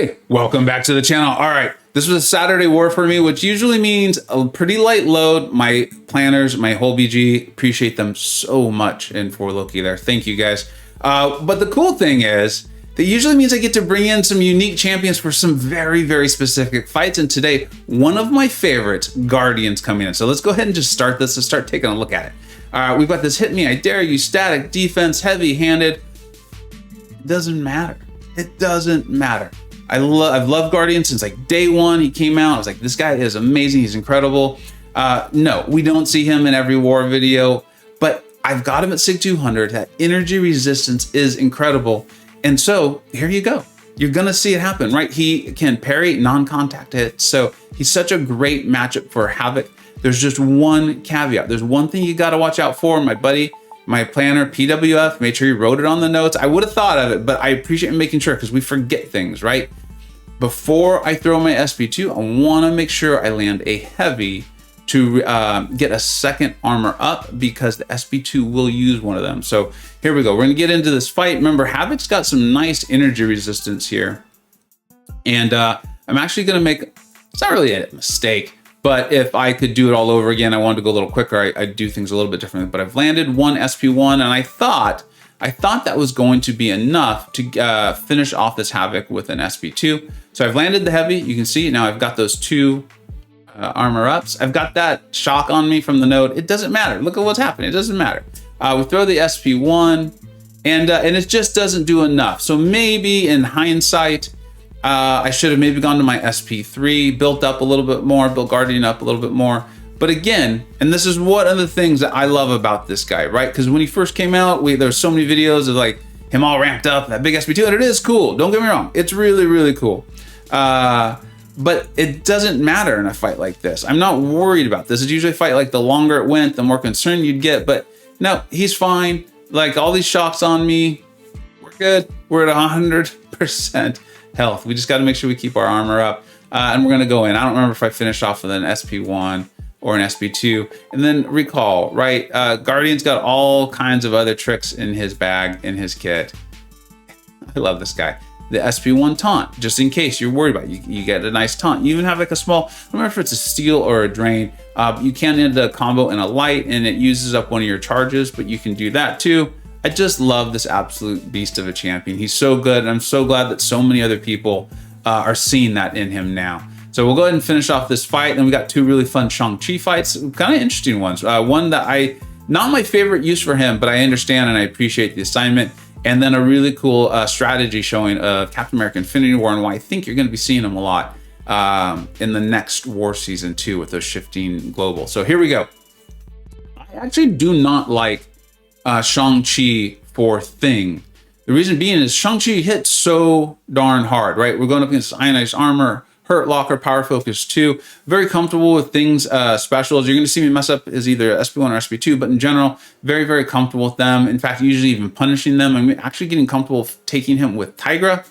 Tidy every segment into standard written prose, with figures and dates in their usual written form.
Hey, welcome back to the channel. All right, this was a Saturday war for me, which usually means a pretty light load. My planners, my whole BG, appreciate them so much in for Loki there. Thank you guys. But the cool thing is that usually means I get to bring in some unique champions for some very, very specific fights. And today, one of my favorites, Guardians, coming in. So let's go ahead and just start this and start taking a look at it. We've got this hit me, I dare you, static, defense, heavy-handed. It doesn't matter. It doesn't matter. I've loved Guardian since like day one he came out. I was like, this guy is amazing. He's incredible. No, we don't see him in every war video, but I've got him at SIG 200. That energy resistance is incredible. And so here you go. You're going to see it happen, right? He can parry non-contact hits. So he's such a great matchup for Havok. There's just one caveat. There's one thing you got to watch out for, my buddy. My planner, PWF, made sure you wrote it on the notes. I would have thought of it, but I appreciate making sure because we forget things, right? Before I throw my SP2, I want to make sure I land a heavy to get a second armor up because the SP2 will use one of them. So here we go. We're going to get into this fight. Remember, Havok's got some nice energy resistance here. And I'm actually going to make, it's not really a mistake, but if I could do it all over again, I wanted to go a little quicker. I'd do things a little bit differently. But I've landed one SP1, and I thought that was going to be enough to finish off this Havok with an SP2. So I've landed the heavy. You can see now I've got those two armor ups. I've got that shock on me from the node. It doesn't matter. Look at what's happening. It doesn't matter. We throw the SP1, and it just doesn't do enough. So maybe in hindsight, I should have maybe gone to my SP3, built up a little bit more, built Guardian up a little bit more. But again, and this is one of the things that I love about this guy, right? Because when he first came out, there's so many videos of like him all ramped up, that big SP2, and it is cool. Don't get me wrong. It's really, really cool. But it doesn't matter in a fight like this. I'm not worried about this. It's usually a fight like the longer it went, the more concerned you'd get. But no, he's fine. Like all these shocks on me, we're good. We're at 100% health. We just got to make sure we keep our armor up. And we're going to go in. I don't remember if I finished off with an SP1 or an SP2. And then recall, right? Guardian's got all kinds of other tricks in his bag, in his kit. I love this guy. The SP1 taunt, just in case you're worried about it. You get a nice taunt. You even have like a small, I don't remember if it's a steal or a drain. You can end the combo in a light and it uses up one of your charges, but you can do that too. I just love this absolute beast of a champion. He's so good. And I'm so glad that so many other people are seeing that in him now. So we'll go ahead and finish off this fight. And we got two really fun Shang Chi fights, kind of interesting ones. One that not my favorite use for him, but I understand and I appreciate the assignment. And then a really cool strategy showing of Captain America Infinity War and why I think you're going to be seeing him a lot in the next war season too with those shifting global. So here we go. I actually do not like Shang-Chi for Thing. The reason being is Shang-Chi hits so darn hard, right? We're going up against ionized armor, hurt locker, power focus 2. Very comfortable with things specials. You're going to see me mess up as either SP1 or SP2, but in general, very, very comfortable with them. In fact, usually even punishing them. I'm actually getting comfortable taking him with Tigra.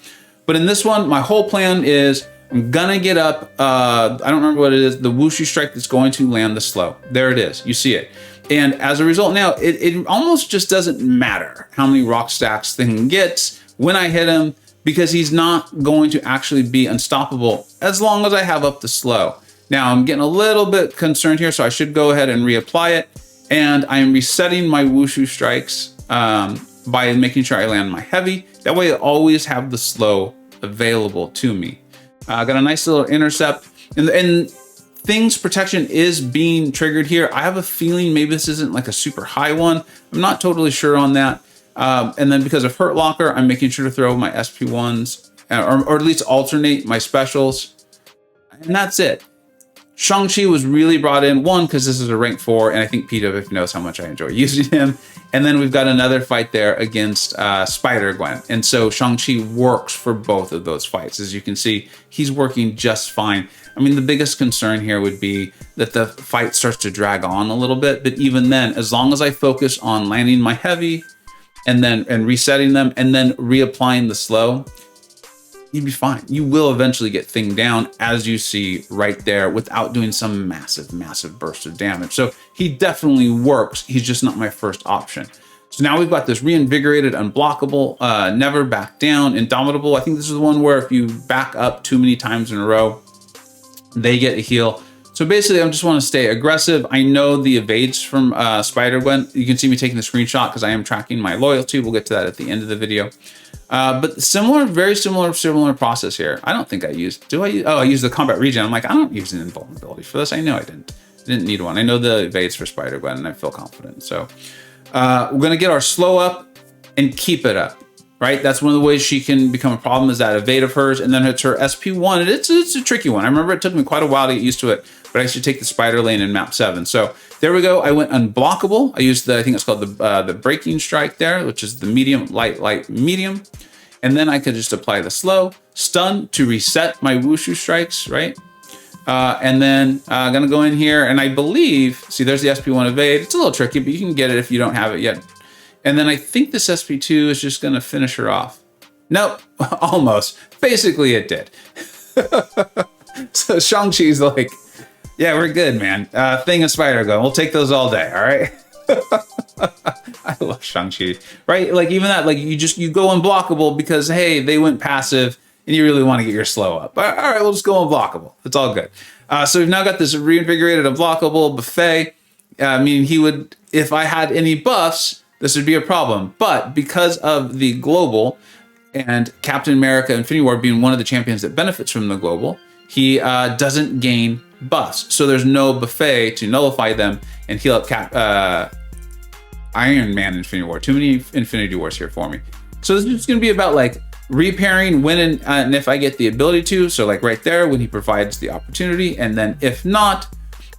But in this one, my whole plan is I'm going to get up, I don't remember what it is, the Wushu strike that's going to land the slow. There it is. You see it. And as a result now, it almost just doesn't matter how many rock stacks Thing gets when I hit him, because he's not going to actually be unstoppable as long as I have up the slow. Now I'm getting a little bit concerned here, so I should go ahead and reapply it. And I'm resetting my Wushu strikes by making sure I land my heavy. That way I always have the slow available to me. I got a nice little intercept. And Thing's protection is being triggered here. I have a feeling maybe this isn't like a super high one. I'm not totally sure on that. And then because of Hurt Locker, I'm making sure to throw my SP1s or at least alternate my specials. And that's it. Shang-Chi was really brought in, one, because this is a rank 4, and I think PWF knows how much I enjoy using him. And then we've got another fight there against Spidergwen. And so Shang-Chi works for both of those fights. As you can see, he's working just fine. I mean, the biggest concern here would be that the fight starts to drag on a little bit. But even then, as long as I focus on landing my heavy, and resetting them and then reapplying the slow, you'd be fine. You will eventually get Thing down, as you see right there, without doing some massive, massive burst of damage. So he definitely works. He's just not my first option. So now we've got this Reinvigorated, Unblockable, Never Back Down, Indomitable. I think this is the one where if you back up too many times in a row, they get a heal. So basically, I just want to stay aggressive. I know the evades from Spidergwen. You can see me taking the screenshot because I am tracking my loyalty. We'll get to that at the end of the video. But similar, very similar process here. I don't think I used, do I use? Oh, I used the combat regen. I'm like, I don't use an invulnerability for this. I know I didn't need one. I know the evades for Spidergwen and I feel confident. So we're going to get our slow up and keep it up. Right, that's one of the ways she can become a problem is that evade of hers, and then it's her SP1. And it's a tricky one. I remember it took me quite a while to get used to it, but I should take the spider lane in map 7. So there we go. I went unblockable. I used I think it's called the breaking strike there, which is the medium, light, medium. And then I could just apply the slow, stun to reset my wushu strikes, right? And then I'm gonna go in here, and I believe, see there's the SP1 evade. It's a little tricky, but you can get it if you don't have it yet. And then I think this SP2 is just gonna finish her off. Nope, almost. Basically it did. So Shang-Chi's like, yeah, we're good, man. Thing of Spidergwen, we'll take those all day, all right? I love Shang-Chi, right? Like even that, like you go unblockable because, hey, they went passive and you really want to get your slow up. All right, we'll just go unblockable. It's all good. So we've now got this Reinvigorated unblockable buffet. Meaning he would, if I had any buffs, this would be a problem. But because of the global and Captain America Infinity War being one of the champions that benefits from the global, he doesn't gain buffs. So there's no buffet to nullify them and heal up Iron Man Infinity War. Too many Infinity Wars here for me. So this is just going to be about like repairing when and if I get the ability to. So like right there when he provides the opportunity. And then if not,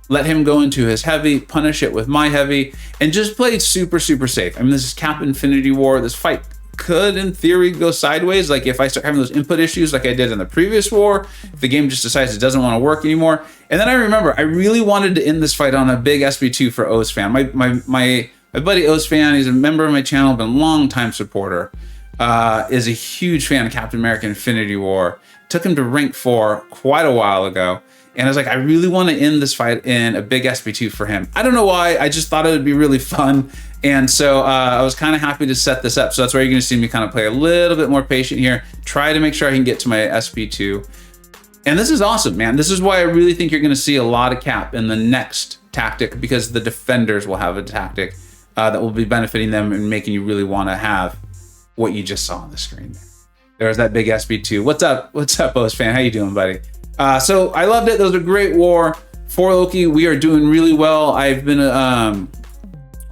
let him go into his heavy, punish it with my heavy, and just play super safe. I mean, this is Cap Infinity War. This fight could, in theory, go sideways. Like if I start having those input issues like I did in the previous war, if the game just decides it doesn't want to work anymore. And then I remember, I really wanted to end this fight on a big SB2 for Ozfan. My buddy Ozfan, he's a member of my channel, been a long time supporter, is a huge fan of Captain America Infinity War. Took him to rank 4 quite a while ago. And I was like, I really want to end this fight in a big SB2 for him. I don't know why, I just thought it would be really fun. And so I was kind of happy to set this up. So that's why you're going to see me kind of play a little bit more patient here. Try to make sure I can get to my SP2. And this is awesome, man. This is why I really think you're going to see a lot of Cap in the next tactic, because the defenders will have a tactic that will be benefiting them and making you really want to have what you just saw on the screen. There's that big SB2. What's up? What's up, Ozfan? How you doing, buddy? So I loved it. That was a great war for Loki. We are doing really well. I've been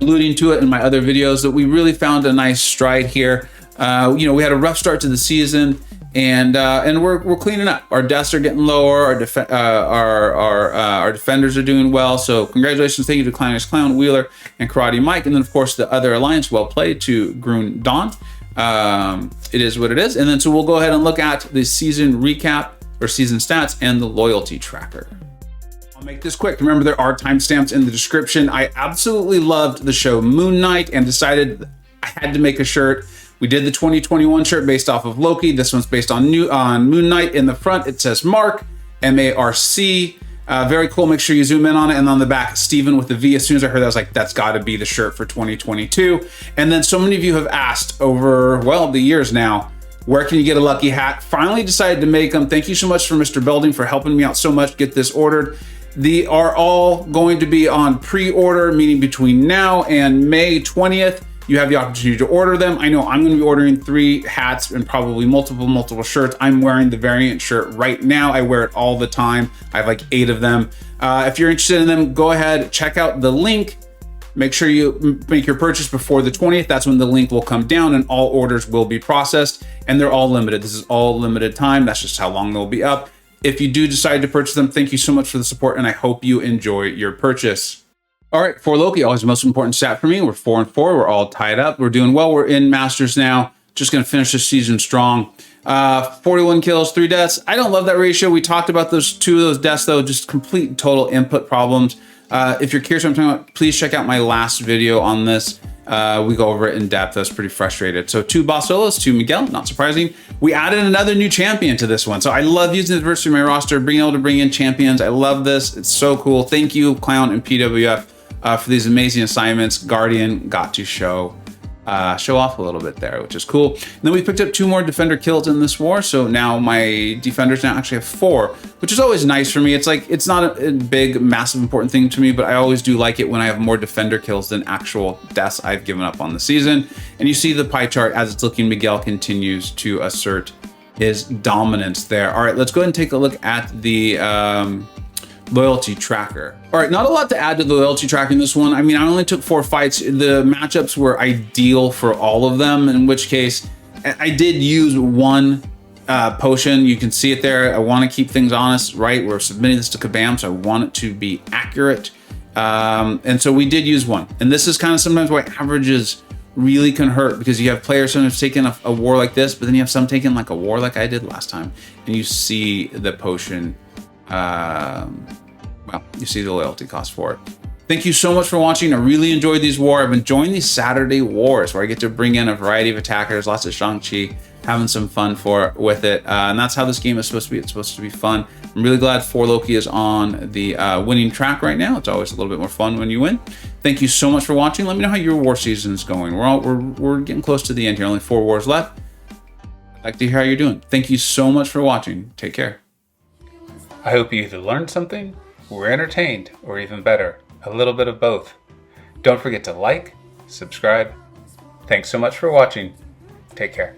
alluding to it in my other videos that we really found a nice stride here. You know, we had a rough start to the season, and we're cleaning up. Our deaths are getting lower. Our defenders are doing well. So congratulations, thank you to Clownish Clown, Wheeler, and Karate Mike, and then of course the other alliance. Well played to Grun Dawn. It is what it is. And then so we'll go ahead and look at the season recap or season stats and the loyalty tracker. I'll make this quick. Remember, there are timestamps in the description. I absolutely loved the show Moon Knight and decided I had to make a shirt. We did the 2021 shirt based off of Loki. This one's based on Moon Knight. In the front, it says Mark, M-A-R-C. Very cool. Make sure you zoom in on it. And on the back, Steven with the V. As soon as I heard that, I was like, that's got to be the shirt for 2022. And then so many of you have asked over, well, the years now, where can you get a lucky hat? Finally decided to make them. Thank you so much for Mr. Belding for helping me out so much get this ordered. They are all going to be on pre-order, meaning between now and May 20th. You have the opportunity to order them. I know I'm going to be ordering 3 hats and probably multiple shirts. I'm wearing the variant shirt right now. I wear it all the time. I have like 8 of them. If you're interested in them, go ahead, check out the link. Make sure you make your purchase before the 20th. That's when the link will come down and all orders will be processed, and they're all limited. This is all limited time. That's just how long they'll be up. If you do decide to purchase them, thank you so much for the support, and I hope you enjoy your purchase. All right, for Loki, always the most important stat for me. We're 4-4. We're all tied up. We're doing well. We're in Masters now. Just going to finish this season strong. 41 kills, 3 deaths. I don't love that ratio. We talked about those 2 of those deaths, though, just complete total input problems. If you're curious what I'm talking about, please check out my last video on this. We go over it in depth. I was pretty frustrated. So 2 boss solos, 2 Miguel, not surprising. We added another new champion to this one. So I love using the diversity of my roster, being able to bring in champions. I love this. It's so cool. Thank you, Clown and PWF, for these amazing assignments. Guardian got to show show off a little bit there, which is cool. And then we picked up 2 more defender kills in this war, so now my defenders now actually have 4, which is always nice for me. It's like, it's not a big, massive, important thing to me, but I always do like it when I have more defender kills than actual deaths I've given up on the season. And you see the pie chart as it's looking. Miguel continues to assert his dominance there. All right, let's go ahead and take a look at the loyalty tracker. All right, not a lot to add to the loyalty tracker in this one. I mean, I only took 4 fights. The matchups were ideal for all of them, in which case I did use 1 potion. You can see it there. I want to keep things honest, right? We're submitting this to Kabam, so I want it to be accurate. And so we did use 1. And this is kind of sometimes why averages really can hurt, because you have players sometimes taking a war like this, but then you have some taking like a war like I did last time, and you see the potion, well, you see the loyalty cost for it. Thank you so much for watching. I really enjoyed these wars. I've been enjoying these Saturday wars where I get to bring in a variety of attackers, lots of Shang Chi, having some fun with it. And that's how this game is supposed to be. It's supposed to be fun. I'm really glad 4Loki is on the winning track right now. It's always a little bit more fun when you win. Thank you so much for watching. Let me know how your war season is going. We're getting close to the end here. Only 4 wars left. I'd like to hear how you're doing. Thank you so much for watching. Take care. I hope you either learned something, were entertained, or even better, a little bit of both. Don't forget to like, subscribe. Thanks so much for watching. Take care.